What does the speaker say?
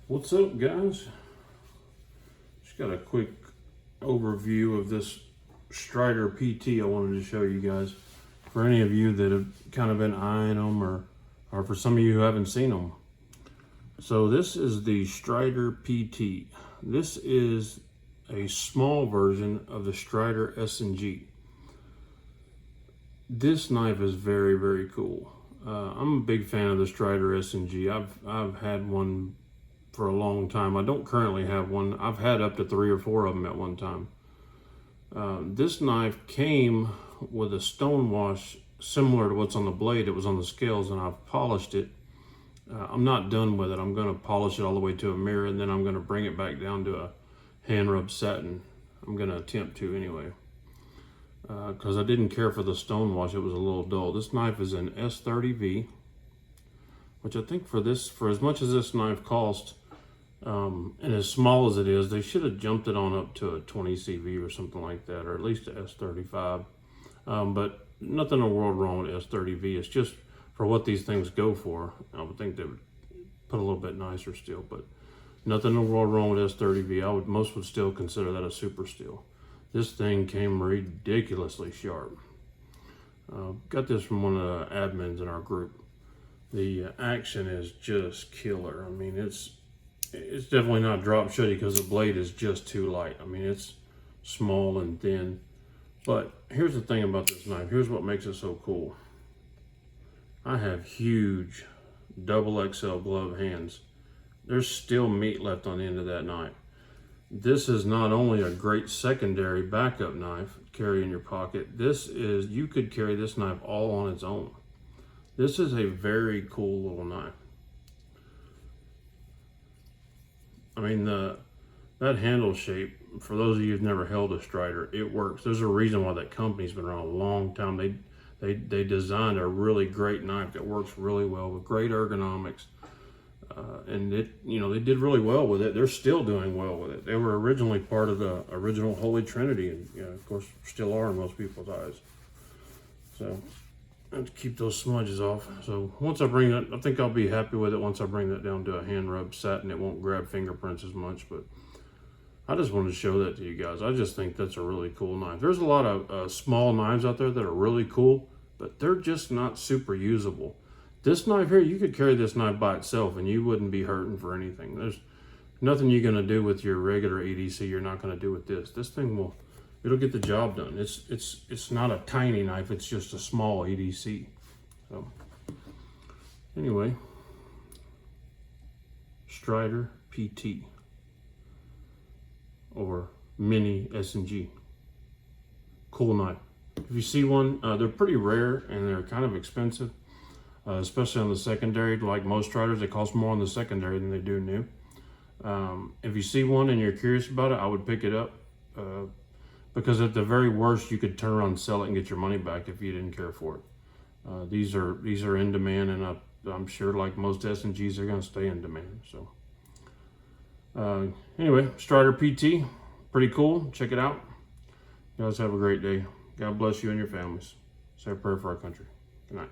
What's up, guys? Just got a quick overview of this Strider PT I wanted to show you guys. For any of you that have kind of been eyeing them, or for some of you who haven't seen them. So this is the Strider PT. This is a small version of the Strider S&G. This knife is very, very cool. I'm a big fan of the Strider S&G. I've had one for a long time. I don't currently have one. I've had up to 3 or 4 of them at one time. This knife came with a stone wash similar to what's on the blade. It was on the scales, and I've polished it. I'm not done with it. I'm going to polish it all the way to a mirror, and then I'm going to bring it back down to a hand rub satin. I'm going to attempt to anyway, because I didn't care for the stone wash. It was a little dull. This knife is an S30v, which I think for as much as this knife cost, and as small as it is, they should have jumped it on up to a 20 CV or something like that, or at least a S35. But nothing in the world wrong with S30V. It's just for what these things go for. I would think they would put a little bit nicer steel, but nothing in the world wrong with S30V. Most would still consider that a super steel. This thing came ridiculously sharp. Got this from one of the admins in our group. The action is just killer. I mean, it's definitely not drop shitty because the blade is just too light. I mean, it's small and thin. But here's the thing about this knife. Here's what makes it so cool. I have huge double XL glove hands. There's still meat left on the end of that knife. This is not only a great secondary backup knife to carry in your pocket. You could carry this knife all on its own. This is a very cool little knife. I mean, that handle shape, for those of you who've never held a Strider, it works. There's a reason why that company's been around a long time. They designed a really great knife that works really well with great ergonomics. And they did really well with it. They're still doing well with it. They were originally part of the original Holy Trinity, and of course still are in most people's eyes. So I have to keep those smudges off. So once I bring that, I think I'll be happy with it once I bring that down to a hand rub satin. It won't grab fingerprints as much, but I just wanted to show that to you guys. I just think that's a really cool knife. There's a lot of small knives out there that are really cool, but they're just not super usable. This knife here, you could carry this knife by itself and you wouldn't be hurting for anything. There's nothing you're gonna do with your regular EDC you're not gonna do with this. This thing it'll get the job done. It's not a tiny knife, it's just a small EDC. So anyway, Strider PT or Mini S&G. Cool knife. If you see one, they're pretty rare and they're kind of expensive. Especially on the secondary. Like most Striders, they cost more on the secondary than they do new. If you see one and you're curious about it, I would pick it up, because at the very worst, you could turn around and sell it and get your money back if you didn't care for it. These are in demand, and I'm sure, like most S&Gs, they're going to stay in demand. So anyway, Strider PT, pretty cool. Check it out. You guys have a great day. God bless you and your families. Say a prayer for our country. Good night.